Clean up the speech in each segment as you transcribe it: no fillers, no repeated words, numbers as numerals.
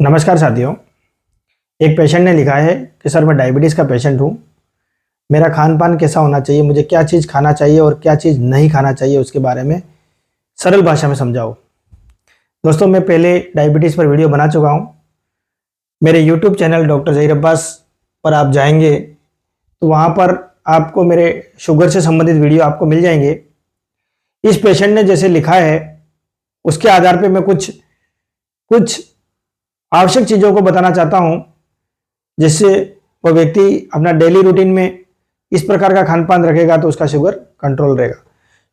नमस्कार साथियों। एक पेशेंट ने लिखा है कि सर मैं डायबिटीज़ का पेशेंट हूँ। मेरा खान पान कैसा होना चाहिए, मुझे क्या चीज़ खाना चाहिए और क्या चीज़ नहीं खाना चाहिए, उसके बारे में सरल भाषा में समझाओ। दोस्तों, मैं पहले डायबिटीज़ पर वीडियो बना चुका हूँ। मेरे YouTube channel doctor Zaheer Abbas पर आप जाएंगे तो वहाँ पर आपको मेरे शुगर से संबंधित वीडियो आपको मिल जाएंगे। इस पेशेंट ने जैसे लिखा है उसके आधार पर मैं कुछ कुछ आवश्यक चीज़ों को बताना चाहता हूं, जिससे वो व्यक्ति अपना डेली रूटीन में इस प्रकार का खान पान रखेगा तो उसका शुगर कंट्रोल रहेगा।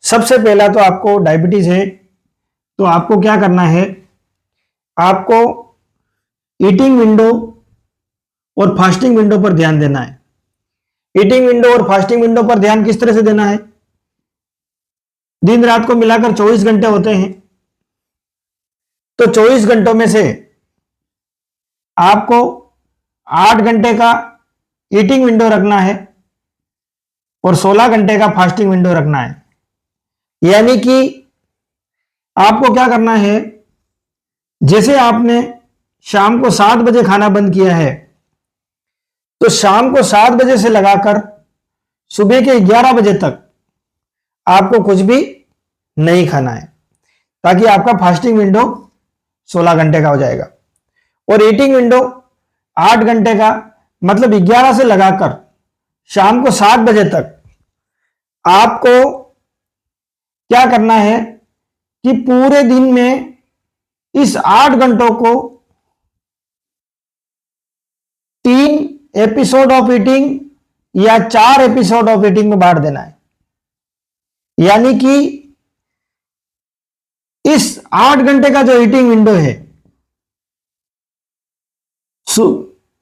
सबसे पहला तो आपको डायबिटीज है तो आपको क्या करना है, आपको ईटिंग विंडो और फास्टिंग विंडो पर ध्यान देना है। ईटिंग विंडो और फास्टिंग विंडो पर ध्यान किस तरह से देना है? दिन रात को मिलाकर 24 घंटे होते हैं, तो 24 घंटों में से आपको 8 घंटे का ईटिंग विंडो रखना है और 16 घंटे का फास्टिंग विंडो रखना है। यानी कि आपको क्या करना है, जैसे आपने शाम को 7 बजे खाना बंद किया है तो शाम को 7 बजे से लगाकर सुबह के 11 बजे तक आपको कुछ भी नहीं खाना है, ताकि आपका फास्टिंग विंडो 16 घंटे का हो जाएगा और ईटिंग विंडो 8 घंटे का, मतलब 11 से लगाकर शाम को 7 बजे तक आपको क्या करना है कि पूरे दिन में इस 8 घंटों को 3 एपिसोड ऑफ ईटिंग या 4 एपिसोड ऑफ ईटिंग में बांट देना है। यानी कि इस 8 घंटे का जो ईटिंग विंडो है,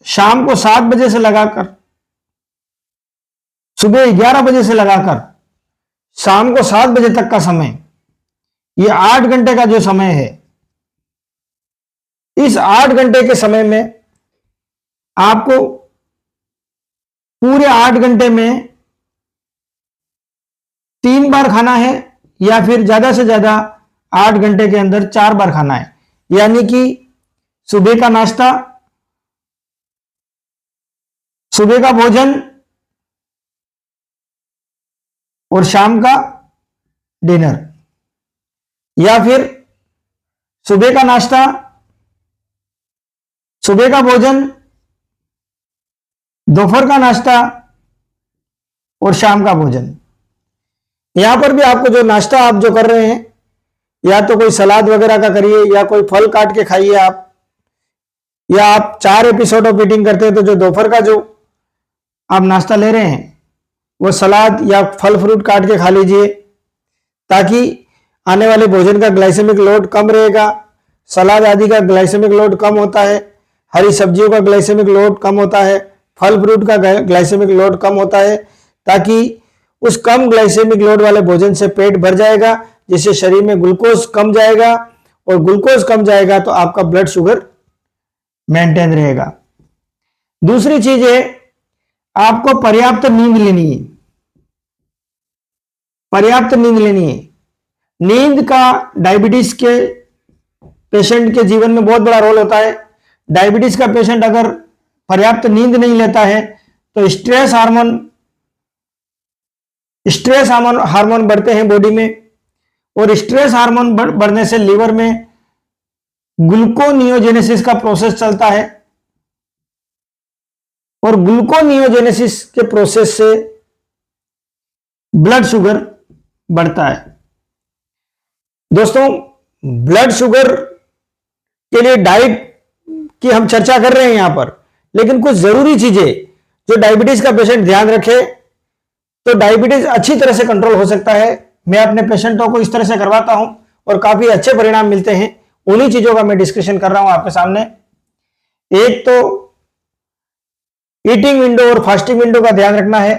शाम को 7 बजे से लगाकर सुबह 11 बजे से लगाकर शाम को 7 बजे तक का समय, ये 8 घंटे का जो समय है, इस 8 घंटे के समय में आपको पूरे 8 घंटे में 3 बार खाना है या फिर ज्यादा से ज्यादा 8 घंटे के अंदर 4 बार खाना है। यानी कि सुबह का नाश्ता, सुबह का भोजन और शाम का डिनर, या फिर सुबह का नाश्ता, सुबह का भोजन, दोपहर का नाश्ता और शाम का भोजन। यहां पर भी आपको जो नाश्ता आप जो कर रहे हैं, या तो कोई सलाद वगैरह का करिए या कोई फल काट के खाइए आप, या आप 4 एपिसोड ऑफ ईटिंग करते हैं तो जो दोपहर का जो आप नाश्ता ले रहे हैं वो सलाद या फल फ्रूट काट के खा लीजिए, ताकि आने वाले भोजन का ग्लाइसेमिक लोड कम रहेगा। सलाद आदि का ग्लाइसेमिक लोड कम होता है, हरी सब्जियों का ग्लाइसेमिक लोड कम होता है, फल फ्रूट का ग्लाइसेमिक लोड कम होता है, ताकि उस कम ग्लाइसेमिक लोड वाले भोजन से पेट भर जाएगा, जिससे शरीर में ग्लूकोज कम जाएगा, और ग्लूकोज कम जाएगा तो आपका ब्लड शुगर मेंटेन रहेगा। दूसरी चीज है, आपको पर्याप्त नींद लेनी है। पर्याप्त नींद लेनी है। नींद का डायबिटीज के पेशेंट के जीवन में बहुत बड़ा रोल होता है। डायबिटीज का पेशेंट अगर पर्याप्त नींद नहीं लेता है तो स्ट्रेस हार्मोन बढ़ते हैं बॉडी में, और स्ट्रेस हार्मोन बढ़ने से लीवर में ग्लूकोनियोजेनेसिस का प्रोसेस चलता है, और ग्लूकोनियोजेनेसिस के प्रोसेस से ब्लड शुगर बढ़ता है। दोस्तों, ब्लड शुगर के लिए डाइट की हम चर्चा कर रहे हैं यहां पर, लेकिन कुछ जरूरी चीजें जो डायबिटीज का पेशेंट ध्यान रखे तो डायबिटीज अच्छी तरह से कंट्रोल हो सकता है। मैं अपने पेशेंटों को इस तरह से करवाता हूं और काफी अच्छे परिणाम मिलते हैं। उन्हीं चीजों का मैं डिस्कशन कर रहा हूं आपके सामने। एक तो ईटिंग विंडो और फास्टिंग विंडो का ध्यान रखना है,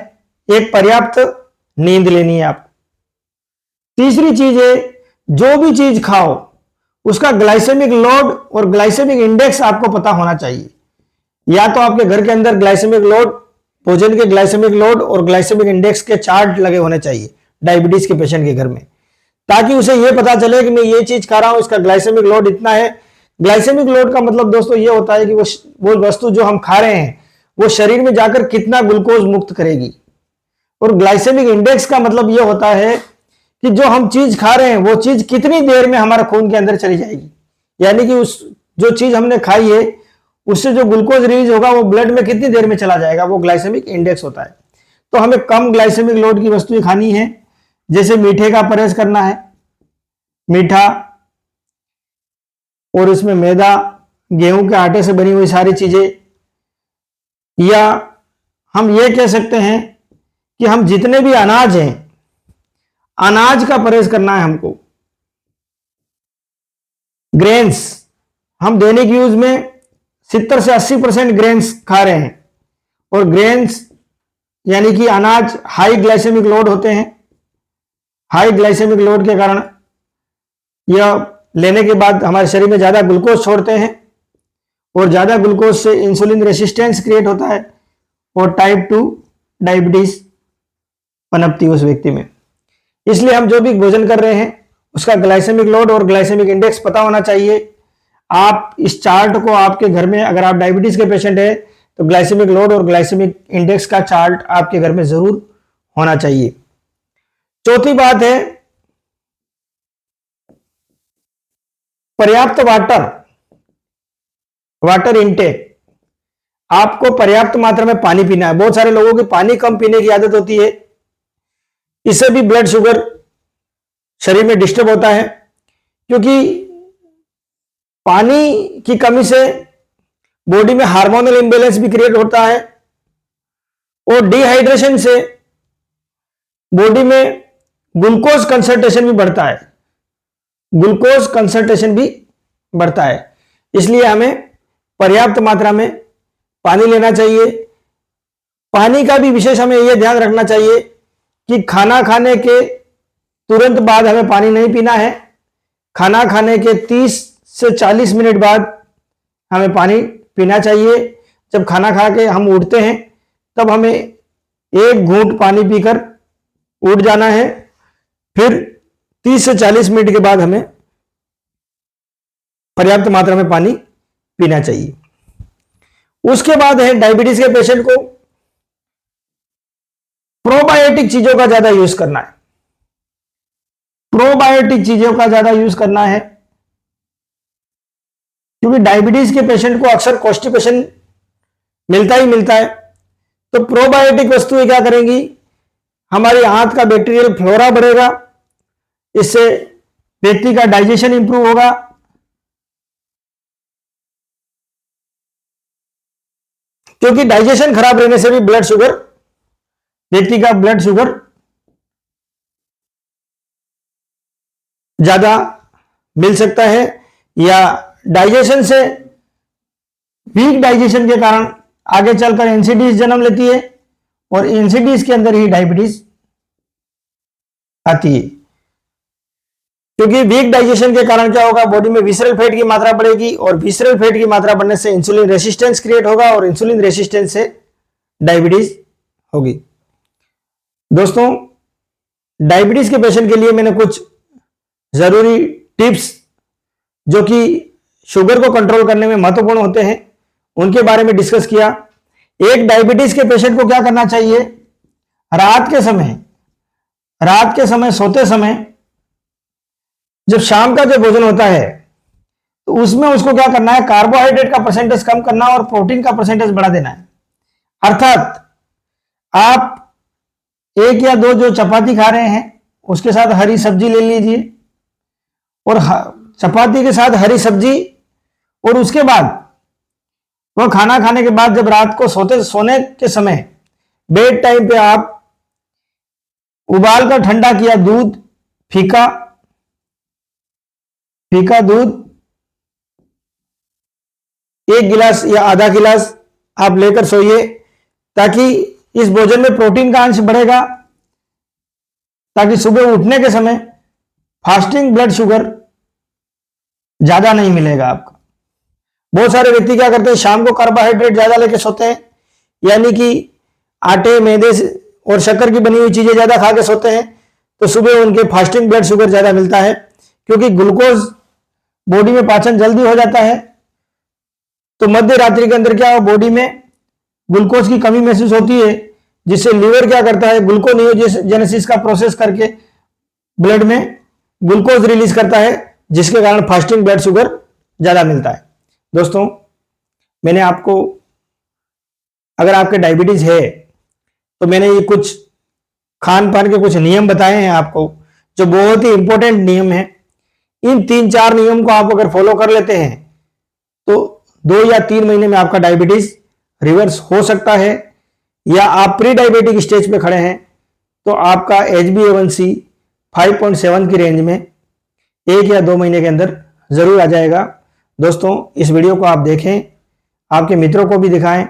एक पर्याप्त नींद लेनी है आपको। तीसरी चीज है, जो भी चीज खाओ उसका ग्लाइसेमिक लोड और ग्लाइसेमिक इंडेक्स आपको पता होना चाहिए। या तो आपके घर के अंदर ग्लाइसेमिक लोड, भोजन के ग्लाइसेमिक लोड और ग्लाइसेमिक इंडेक्स के चार्ट लगे होने चाहिए डायबिटीज के पेशेंट के घर में, ताकि उसे यह पता चले कि मैं ये चीज खा रहा हूं, इसका ग्लाइसेमिक लोड इतना है, ग्लाइसेमिक लोड का मतलब दोस्तों ये होता है कि वो वस्तु जो हम खा रहे हैं वो शरीर में जाकर कितना ग्लूकोज मुक्त करेगी। और ग्लाइसेमिक इंडेक्स का मतलब ये होता है कि जो हम चीज खा रहे हैं वो चीज कितनी देर में हमारे खून के अंदर चली जाएगी, यानी कि उस जो चीज हमने खाई है उससे जो ग्लूकोज रिलीज होगा वो ब्लड में कितनी देर में चला जाएगा, वो ग्लाइसेमिक इंडेक्स होता है। तो हमें कम ग्लाइसेमिक लोड की वस्तुएं खानी है, जैसे मीठे का परहेज करना है, मीठा और इसमें मैदा, गेहूं के आटे से बनी हुई सारी चीजें, या हम ये कह सकते हैं कि हम जितने भी अनाज हैं अनाज का परहेज करना है हमको। ग्रेन्स, हम दैनिक यूज में 70 से 80% ग्रेन्स खा रहे हैं, और ग्रेन्स यानी कि अनाज हाई ग्लाइसेमिक लोड होते हैं। हाई ग्लाइसेमिक लोड के कारण यह लेने के बाद हमारे शरीर में ज्यादा ग्लूकोज छोड़ते हैं, और ज्यादा ग्लूकोज से इंसुलिन रेसिस्टेंस क्रिएट होता है और टाइप 2 डायबिटीज पनपती है उस व्यक्ति में। इसलिए हम जो भी भोजन कर रहे हैं उसका ग्लाइसेमिक लोड और ग्लाइसेमिक इंडेक्स पता होना चाहिए। आप इस चार्ट को आपके घर में, अगर आप डायबिटीज के पेशेंट हैं तो ग्लाइसेमिक लोड और ग्लाइसेमिक इंडेक्स का चार्ट आपके घर में जरूर होना चाहिए। चौथी बात है पर्याप्त वाटर इनटेक। आपको पर्याप्त मात्रा में पानी पीना है। बहुत सारे लोगों की पानी कम पीने की आदत होती है, इससे भी ब्लड शुगर शरीर में डिस्टर्ब होता है, क्योंकि पानी की कमी से बॉडी में हार्मोनल इंबैलेंस भी क्रिएट होता है, और डिहाइड्रेशन से बॉडी में ग्लूकोज कंसंट्रेशन भी बढ़ता है। ग्लूकोज कंसंट्रेशन भी बढ़ता है, इसलिए हमें पर्याप्त मात्रा में पानी लेना चाहिए। पानी का भी विशेष हमें यह ध्यान रखना चाहिए कि खाना खाने के तुरंत बाद हमें पानी नहीं पीना है। खाना खाने के 30 से 40 मिनट बाद हमें पानी पीना चाहिए। जब खाना खा के हम उठते हैं तब हमें एक घूंट पानी पीकर उठ जाना है, फिर 30 से 40 मिनट के बाद हमें पर्याप्त मात्रा में पानी पीना चाहिए। उसके बाद है डायबिटीज के पेशेंट को प्रोबायोटिक चीजों का ज्यादा यूज करना है। प्रोबायोटिक चीजों का ज्यादा यूज करना है, क्योंकि डायबिटीज के पेशेंट को अक्सर कॉन्स्टिपेशन मिलता ही मिलता है। तो प्रोबायोटिक वस्तुएं क्या करेंगी, हमारी आंत का बैक्टीरियल फ्लोरा बढ़ेगा, इससे व्यक्ति का डाइजेशन इंप्रूव होगा, क्योंकि डाइजेशन खराब रहने से भी व्यक्ति का ब्लड शुगर ज्यादा मिल सकता है, या डाइजेशन से वीक डाइजेशन के कारण आगे चलकर एनसीडीज जन्म लेती है, और एनसीडीज के अंदर ही डायबिटीज आती है। क्योंकि वीक डाइजेशन के कारण क्या होगा, बॉडी में विसरल फैट की मात्रा बढ़ेगी, और विसरल फैट की मात्रा बढ़ने से इंसुलिन रेसिस्टेंस क्रिएट होगा, और इंसुलिन रेसिस्टेंस से डायबिटीज होगी। दोस्तों, डायबिटीज के पेशेंट के लिए मैंने कुछ जरूरी टिप्स जो कि शुगर को कंट्रोल करने में महत्वपूर्ण होते हैं उनके बारे में डिस्कस किया। एक डायबिटीज के पेशेंट को क्या करना चाहिए, रात के समय सोते समय जब शाम का जो भोजन होता है तो उसमें उसको क्या करना है, कार्बोहाइड्रेट का परसेंटेज कम करना और प्रोटीन का परसेंटेज बढ़ा देना है। अर्थात आप 1 या 2 जो चपाती खा रहे हैं उसके साथ हरी सब्जी ले लीजिए, और चपाती के साथ हरी सब्जी, और उसके बाद वह खाना खाने के बाद जब रात को सोने के समय बेड टाइम पे आप उबाल कर ठंडा किया दूध, फीका दूध 1 गिलास या आधा गिलास आप लेकर सोइए, ताकि इस भोजन में प्रोटीन का अंश बढ़ेगा, ताकि सुबह उठने के समय फास्टिंग ब्लड शुगर ज्यादा नहीं मिलेगा आपका। बहुत सारे व्यक्ति क्या करते हैं, शाम को कार्बोहाइड्रेट ज्यादा लेके सोते हैं, यानी कि आटे, मैदे और शक्कर की बनी हुई चीजें ज्यादा खा के सोते हैं, तो सुबह उनके फास्टिंग ब्लड शुगर ज्यादा मिलता है, क्योंकि ग्लूकोज बॉडी में पाचन जल्दी हो जाता है। तो मध्य रात्रि के अंदर क्या हो, बॉडी में ग्लूकोज की कमी महसूस होती है, जिससे लीवर क्या करता है, ग्लूकोनियोजेनेसिस का प्रोसेस करके ब्लड में ग्लूकोज रिलीज करता है, जिसके कारण फास्टिंग ब्लड शुगर ज्यादा मिलता है। दोस्तों, मैंने आपको, अगर आपके डायबिटीज है तो मैंने ये कुछ खान पान के कुछ नियम बताए हैं आपको, जो बहुत ही इंपॉर्टेंट नियम है। इन 3-4 नियम को आप अगर फॉलो कर लेते हैं तो 2 या 3 महीने में आपका डायबिटीज रिवर्स हो सकता है। या आप प्री डायबिटिक स्टेज पे खड़े हैं तो आपका HbA1c 5.7 की रेंज में 1 या 2 महीने के अंदर जरूर आ जाएगा। दोस्तों, इस वीडियो को आप देखें, आपके मित्रों को भी दिखाएं।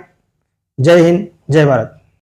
जय हिंद, जय भारत।